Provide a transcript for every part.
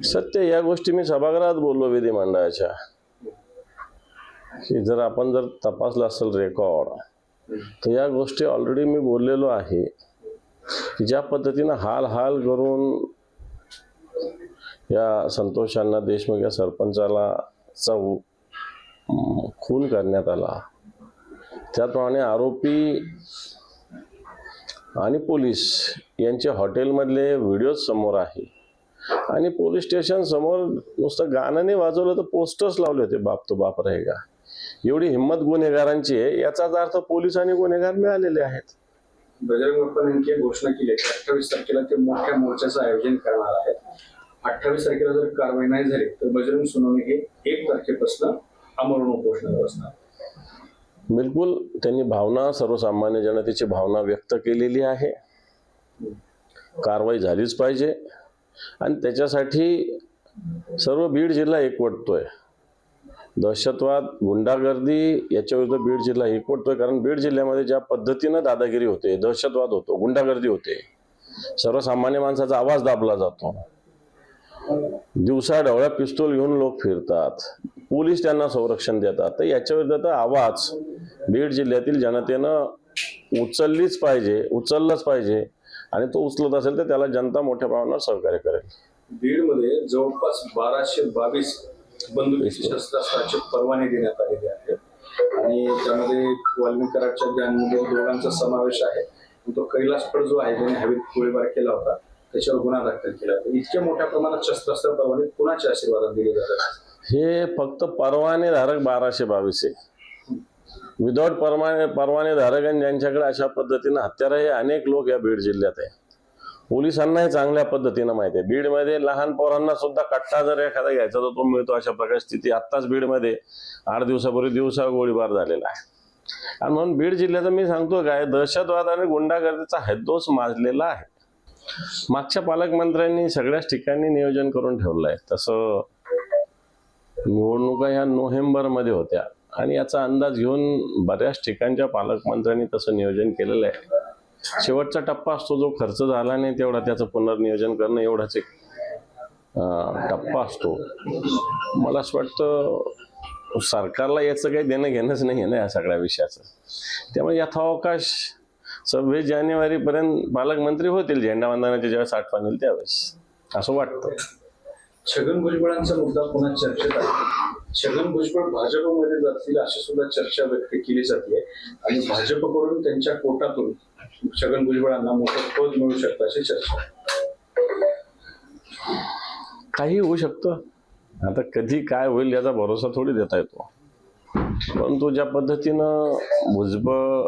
सत्य या गोष्टी मी सभागृहात बोललो विधिमंडळाच्या, की जर आपण तपासलं असेल रेकॉर्ड, तर या गोष्टी ऑलरेडी मी बोललेलो आहे की ज्या पद्धतीनं हाल करून या संतोषांना देशमुख या सरपंचाला खून करण्यात आला, त्याप्रमाणे आरोपी आणि पोलीस यांचे हॉटेलमधले व्हिडिओ समोर आहे आणि पोलीस स्टेशन समोर नुसतं गाणं नाही वाजवलं तर पोस्टर्स लावले होते, बाप तो बाप रहेगा. एवढी हिंमत गुन्हेगारांची आहे, याचाच अर्थ पोलीस आणि गुन्हेगार मिळालेले आहेत. बजरंग बाप्पांनी घोषणा केली की 28 तारखेला ते मोठ्या मोर्चाचं आयोजन करणार आहेत. 28 तारखेला जर कारवाई नाही झाली तर बजरंग सोनवणे हे 1 तारखेपासून आमरण उपोषणावर असणार. बिलकुल, त्यांनी भावना, सर्वसामान्य जनतेची भावना व्यक्त केलेली आहे. कारवाई झालीच पाहिजे आणि त्याच्यासाठी सर्व बीड जिल्हा एकवटतोय. दहशतवाद, गुंडागर्दी याच्या विरुद्ध बीड जिल्हा एकवटतोय, कारण बीड जिल्ह्यामध्ये ज्या पद्धतीनं दादागिरी होते, दहशतवाद होतो, गुंडागर्दी होते, सर्वसामान्य माणसाचा आवाज दाबला जातो, दिवसा ढवळ्या पिस्तूल घेऊन लोक फिरतात, पोलीस त्यांना संरक्षण देतात, तर याच्या विरुद्ध आवाज बीड जिल्ह्यातील जनतेनं उचललाच पाहिजे आणि तो उचलत असेल तर त्याला जनता मोठ्या प्रमाणावर सहकार्य करेल. बीडमध्ये जवळपास 1222 बंदुकीची शस्त्रास्त्राचे परवाने देण्यात आलेले आहेत आणि त्यामध्ये वाल्मिकी कराडच्या गँगमध्ये दोघांचा समावेश आहे. तो कैलास फड जो आहे त्याने हवेत गोळीबार केला होता, त्याच्यावर गुन्हा दाखल केला होता. इतक्या मोठ्या प्रमाणात शस्त्रास्त्र परवाने कुणाच्या आशीर्वादात दिले जातात? हे फक्त परवाने धारक 1222 आहे. विदाउट परवाने धारक आणि ज्यांच्याकडे अशा पद्धतीनं हत्यार आहे अनेक लोक या बीड जिल्ह्यात आहे. पोलिसांना हे चांगल्या पद्धतीनं माहिती आहे. बीडमध्ये लहान पोरांना सुद्धा कट्टा जर एखादा घ्यायचा तर तो मिळतो. अशा प्रकारची स्थिती आत्ताच बीडमध्ये 8 दिवसापूर्वी दिवसा गोळीबार झालेला आहे. आणि म्हणून बीड जिल्ह्याचं मी सांगतो काय, दहशतवाद आणि गुंडागर्दीचा हैदोस माजलेला आहे. मागच्या पालकमंत्र्यांनी सगळ्याच ठिकाणी नियोजन करून ठेवलं आहे. तसं निवडणुका ह्या नोव्हेंबरमध्ये होत्या आणि याचा अंदाज घेऊन बऱ्याच ठिकाणच्या पालकमंत्र्यांनी तसं नियोजन केलेलं आहे. शेवटचा टप्पा असतो जो खर्च झाला नाही तेवढा त्याचं पुनर्नियोजन करणं, एवढाच एक टप्पा असतो. मला असं वाटतं सरकारला याचं काही देणं घेणंच नाही आहे ना या सगळ्या विषयाचं. त्यामुळे यथावकाश 26 जानेवारीपर्यंत पालकमंत्री होतील, झेंडावंदनाच्या ज्यावेळेस आठवण येईल त्यावेळेस, असं वाटतं. छगन भुजबळांचा मुद्दा पुन्हा चर्चेत आहे. छगन भुजबळ भाजपमध्ये जातील अशी सुद्धा चर्चा व्यक्त केली जाते आणि भाजपकडून त्यांच्या कोटातून छगन भुजबळांना मोठं पद मिळू शकतं अशी चर्चा. काही होऊ शकतं. आता कधी काय होईल याचा भरोसा थोडी देता येतो. परंतु ज्या पद्धतीनं भुजबळ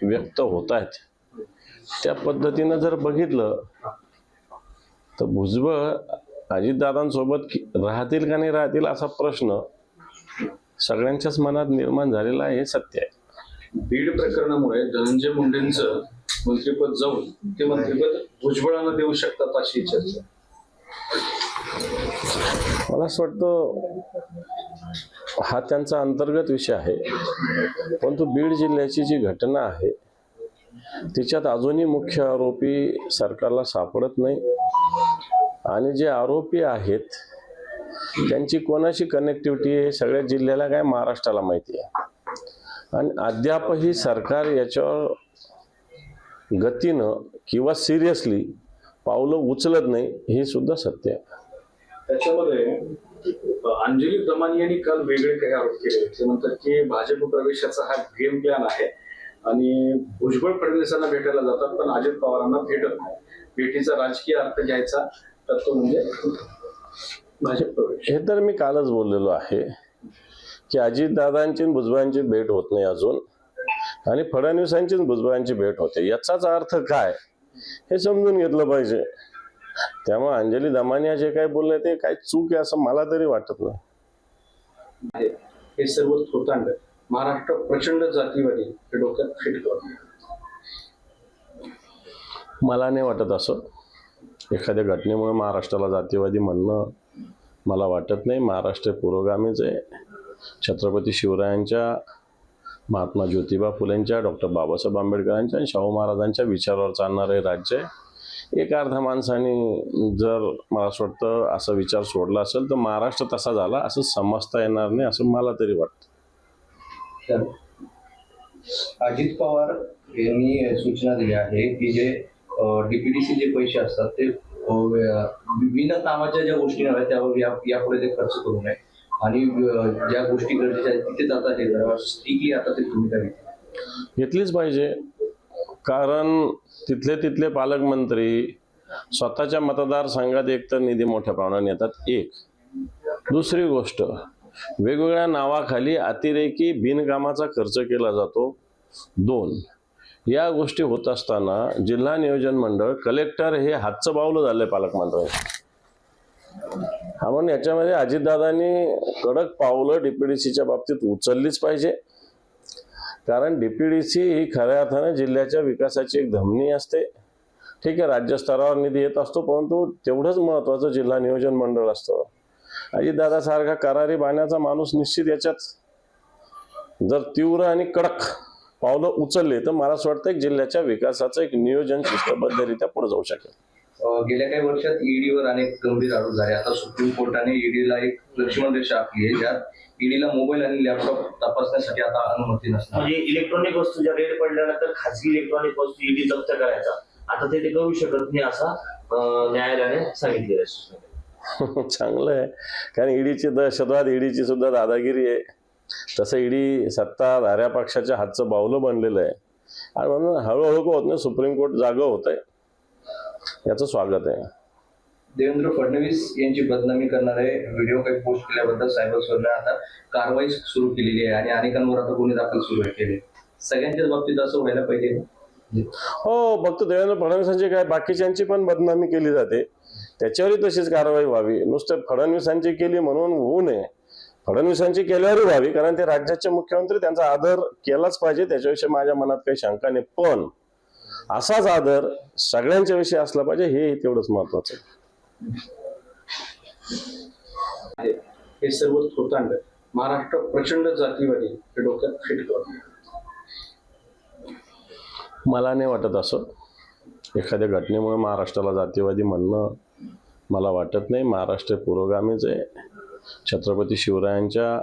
व्यक्त होत आहेत त्या पद्धतीनं जर बघितलं तर भुजबळ अजितदादांसोबत राहतील का नाही राहतील असा प्रश्न सगळ्यांच्याच मनात निर्माण झालेला आहे, हे सत्य आहे. बीड प्रकरणामुळे धनंजय मुंडेंचं मंत्रिपद जाऊन ते मंत्रिपद भुजबळांना देऊ शकतात अशी चर्चा. मला असं वाटतं हा त्यांचा अंतर्गत विषय आहे. परंतु बीड जिल्ह्याची जी घटना आहे तिच्यात अजूनही मुख्य आरोपी सरकारला सापडत नाही आणि जे आरोपी आहेत त्यांची कोणाशी कनेक्टिव्हिटी आहे सगळ्या जिल्ह्याला काय, महाराष्ट्राला माहिती आहे. आणि अद्यापही सरकार याच्यावर गतीनं किंवा सिरियसली पावलं उचलत नाही, हे सुद्धा सत्य आहे. त्याच्यामध्ये अंजली दमानी यांनी काल वेगळे काही आरोप केले. ते म्हणतात की भाजप प्रवेशाचा हा गेम प्लॅन आहे आणि भुजबळ फडणवीसांना भेटायला जातात पण अजित पवारांना भेटत नाही. भेटीचा राजकीय अर्थ घ्यायचा तर तो म्हणजे भाजप प्रवेश. हे तर मी कालच बोललेलो आहे की अजितदादांची भुजबळांची भेट होत नाही अजून आणि फडणवीसांची भुजबळांची भेट होते. याचाच अर्थ काय हे समजून घेतलं पाहिजे. त्यामुळे अंजली दमानिया जे काय बोलले ते काय चूक आहे असं मला तरी वाटत नाही. हे सर्व थोतांड महाराष्ट्र प्रचंड जातीवादी हे डोक्यात फिट करून मला नाही वाटत असं. एखाद्या घटनेमुळे महाराष्ट्राला जातीवादी म्हणणं मला वाटत नाही. महाराष्ट्र पुरोगामीच आहे. छत्रपती शिवरायांच्या, महात्मा ज्योतिबा फुलेंच्या, डॉक्टर बाबासाहेब आंबेडकरांच्या आणि शाहू महाराजांच्या विचारावर चालणारे राज्य आहे. एक अर्धा माणसाने जर मला असं वाटतं असा विचार सोडला असेल तर महाराष्ट्र तसा झाला असं समजता येणार नाही असं मला तरी वाटतं. अजित पवार यांनी सूचना दिल्या आहे की जे डीपीडीसी जे पैसे असतात ते विभिन्न कामाच्या ज्या गोष्टी नव्हे त्यावर यापुढे ते खर्च करू नये आणि ज्या गोष्टी गरजेच्या आहेत तिथे आता हे स्ट्रिक्टली आता ते भूमिका घेतलीच पाहिजे. कारण तिथले पालकमंत्री स्वतःच्या मतदारसंघात एकतर निधी मोठ्या प्रमाणात येतात. एक दुसरी गोष्ट, वेगवेगळ्या नावाखाली अतिरेकी बिनकामाचा खर्च केला जातो. दोन, या गोष्टी होत असताना जिल्हा नियोजन मंडळ, कलेक्टर हे हातचं बावलं झालंय पालकमंत्री. हा म्हणून याच्यामध्ये अजितदादांनी कडक पावलं डीपीडीसीच्या बाबतीत उचललीच पाहिजे. कारण डीपीडीसी ही खऱ्या अर्थाने जिल्ह्याच्या विकासाची एक धमनी असते. ठीक आहे, राज्यस्तरावर निधी येत असतो, परंतु तेवढंच महत्वाचं जिल्हा नियोजन मंडळ असतं. अजितदादा सारखा करारी बाण्याचा माणूस निश्चित याच्यात जर तीव्र आणि कडक पावलं उचलले तर मला असं वाटतं जिल्ह्याच्या विकासाचं एक नियोजन शिस्तबद्धरित्या पुढे जाऊ शकेल. गेल्या काही वर्षात ईडीवर अनेक गंभीर आरोप झाले. आता सुप्रीम कोर्टाने ईडीला एक लक्ष्मण रेषा आखली आहे, ज्यात ईडीला मोबाईल आणि लॅपटॉप तपासण्यासाठी आता अनुमती नसणार. म्हणजे इलेक्ट्रॉनिक वस्तू ज्या रेड पडल्यानंतर खासगी इलेक्ट्रॉनिक वस्तू ईडी जप्त करायचा, आता ते करू शकत नाही असा न्यायालयाने सांगितलेलं आहे. चांगलं आहे, कारण ईडीची दहशतवाद, ईडीची सुद्धा दादागिरी आहे. तसं ईडी सत्ताधाऱ्या पक्षाच्या हातचं बावलं बनलेलं आहे आणि म्हणून हळूहळू होत नाही सुप्रीम कोर्ट जागं होत आहे. याचं स्वागत आहे. देवेंद्र फडणवीस यांची बदनामी करणारे व्हिडिओ काही पोस्ट केल्याबद्दल सायबर सेलने आता कारवाई सुरू केलेली आहे आणि अनेकांवर आता गुन्हे दाखल सुरू केले. सगळ्यांच्याच बाबतीत असं व्हायला पाहिजे. हो, फक्त देवेंद्र फडणवीसांची काय, बाकीच्यांची पण बदनामी केली जाते, त्याच्यावरही तशीच कारवाई व्हावी. नुसतं फडणवीसांची केली म्हणून होऊ नये, फडणवीसांची केल्यावरही व्हावी. कारण ते राज्याचे मुख्यमंत्री, त्यांचा आदर केलाच पाहिजे, त्याच्याविषयी माझ्या मनात काही शंका नाही. पण असाच आदर सगळ्यांच्या विषयी असला पाहिजे, हे तेवढंच महत्वाचं आहे. हे सर्व थोतांड महाराष्ट्र प्रचंड जातीवादी हे डोक्यात फिट करतो. मला नाही वाटत असं. एखाद्या घटनेमुळे महाराष्ट्राला जातीवादी म्हणणं मला वाटत नाही. महाराष्ट्र पुरोगामीच आहे. छत्रपती शिवरायांच्या,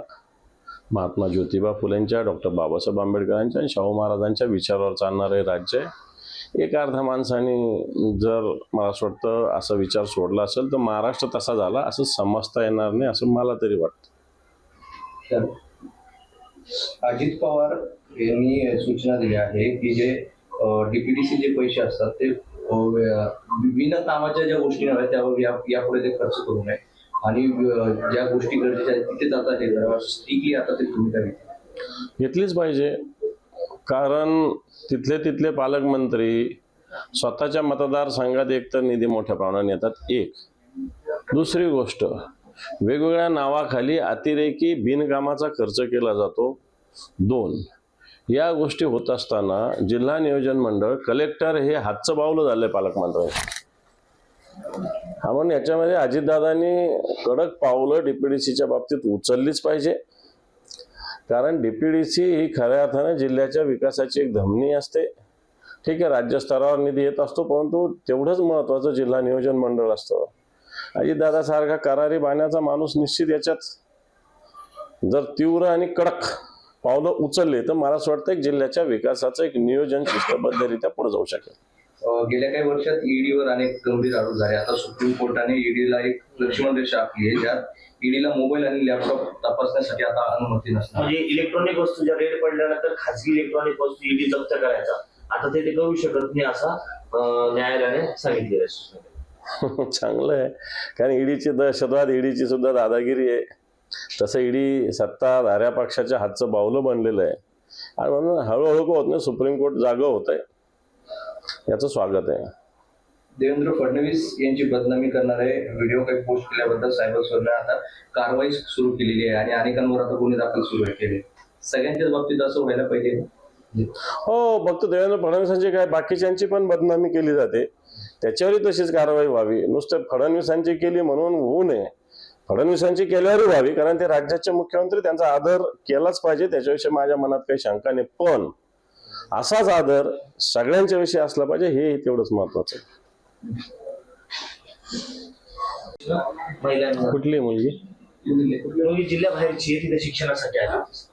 महात्मा ज्योतिबा फुलेंच्या, डॉक्टर बाबासाहेब आंबेडकरांच्या आणि शाहू महाराजांच्या विचारावर चालणारे राज्य आहे. एक अर्धा माणसाने जर मला असं वाटतं असा विचार सोडला असेल तर महाराष्ट्र तसा झाला असं समजता येणार नाही असं मला तरी वाटतं. अजित पवार यांनी सूचना दिल्या आहे की जे डीपीडीसी जे पैसे असतात ते विभिन्न कामाच्या ज्या गोष्टी नव्हे त्यावर यापुढे ते खर्च करू नये आणि ज्या गोष्टी गरजेच्या आहेत तिथेच आता हे स्ट्रिक्टली आता ते भूमिका घेतलीच पाहिजे. कारण तिथले पालकमंत्री स्वतःच्या मतदारसंघात एकतर निधी मोठ्या प्रमाणात येतात. एक दुसरी गोष्ट, वेगवेगळ्या नावाखाली अतिरेकी बिनकामाचा खर्च केला जातो. दोन, या गोष्टी होत असताना जिल्हा नियोजन मंडळ, कलेक्टर हे हातचं बावलं झालंय पालकमंत्री. हा म्हणून याच्यामध्ये अजितदादांनी कडक पावलं डीपीडीसीच्या बाबतीत उचललीच पाहिजे. कारण डीपीडीसी ही खऱ्या अर्थाने जिल्ह्याच्या विकासाची एक धमनी असते. ठीक आहे, राज्यस्तरावर निधी येत असतो, परंतु तेवढंच महत्वाचं जिल्हा नियोजन मंडळ असतं. अजितदादा सारखा करारी बाण्याचा माणूस निश्चित याच्यात जर तीव्र आणि कडक पावलं उचलले तर मला असं वाटतं जिल्ह्याच्या विकासाचं एक नियोजन शिस्तबद्धरित्या पुढे जाऊ शकेल. गेल्या काही वर्षात ईडीवर अनेक गंभीर आरोप झाले. आता सुप्रीम कोर्टाने ईडीला एक लक्ष्मण रेषा आखली आहे, ज्यात ईडीला मोबाईल आणि लॅपटॉप तपासण्यासाठी आता अनुमती नसणार. म्हणजे इलेक्ट्रॉनिक वस्तू ज्या रेड पडल्यानंतर खासगी इलेक्ट्रॉनिक वस्तू ईडी जप्त करायचा, आता ते करू शकत नाही असा न्यायालयाने सांगितलेलं आहे. चांगलं आहे, कारण ईडीची दहशतवाद, ईडीची सुद्धा दादागिरी आहे. तसं ईडी सत्ताधाऱ्या पक्षाच्या हातचं बावलं बनलेलं आहे आणि म्हणून हळूहळू होत नाही सुप्रीम कोर्ट जागं होत आहे. याचं स्वागत आहे. देवेंद्र फडणवीस यांची बदनामी करणारे व्हिडिओ काही पोस्ट केल्याबद्दल सायबर सेलने आता कारवाई सुरू केलेली आहे आणि अनेकांवर आता गुन्हे दाखल सुरू केले. सगळ्यांच्याच बाबतीत असं व्हायला पाहिजे. हो, फक्त देवेंद्र फडणवीसांची काय, बाकीच्यांची पण बदनामी केली जाते, त्याच्यावरही तशीच कारवाई व्हावी. नुसतं फडणवीसांची केली म्हणून होऊ नये, फडणवीसांची केल्यावरही व्हावी. कारण ते राज्याचे मुख्यमंत्री, त्यांचा आदर केलाच पाहिजे, त्याच्याविषयी माझ्या मनात काही शंका नाही. पण असाच आदर सगळ्यांच्या विषयी असला पाहिजे, हे तेवढंच महत्वाचं आहे. महिलांना कुठली मुलगी? मुलगी जिल्ह्याबाहेरची आहे, तिथे शिक्षणासाठी आली होती.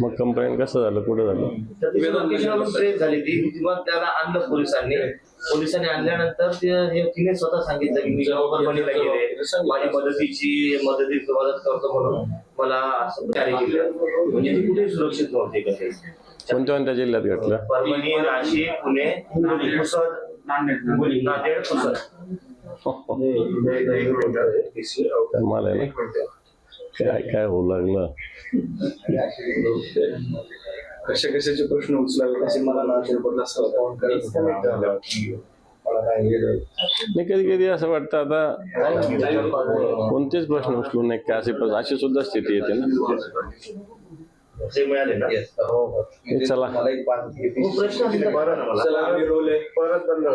मग कंप्लेंट कसं झालं, कुठं झालं? तर तिची लोकेशनवरून ट्रेस झाली ती, मग त्याला आणलं पोलिसांनी आणल्यानंतर तिने स्वतः सांगितलं की मी परभणीला गेले, माझी मदत करतो म्हणून मला असं कार्य केलं. म्हणजे ती कुठेही सुरक्षित नव्हती कसे. कोणत्या जिल्ह्यात घडलं? परभणी, नाशिक, पुणे, पुसद, नांदेड, पुसद. मला आहे ना काय काय होऊ लागलं. कशा कशाचे प्रश्न उचलावे असे मला नाशिकबद्दल असं होतं. नाही, कधी कधी असं वाटतं आता कोणतेच प्रश्न उचलू नये का, अशी सुद्धा स्थिती येते ना. ते मिळाले ना. हे चला मला एक 5 प्रश्न असेल तर बघा ना मला. चला आम्ही रोल आहे परत बंद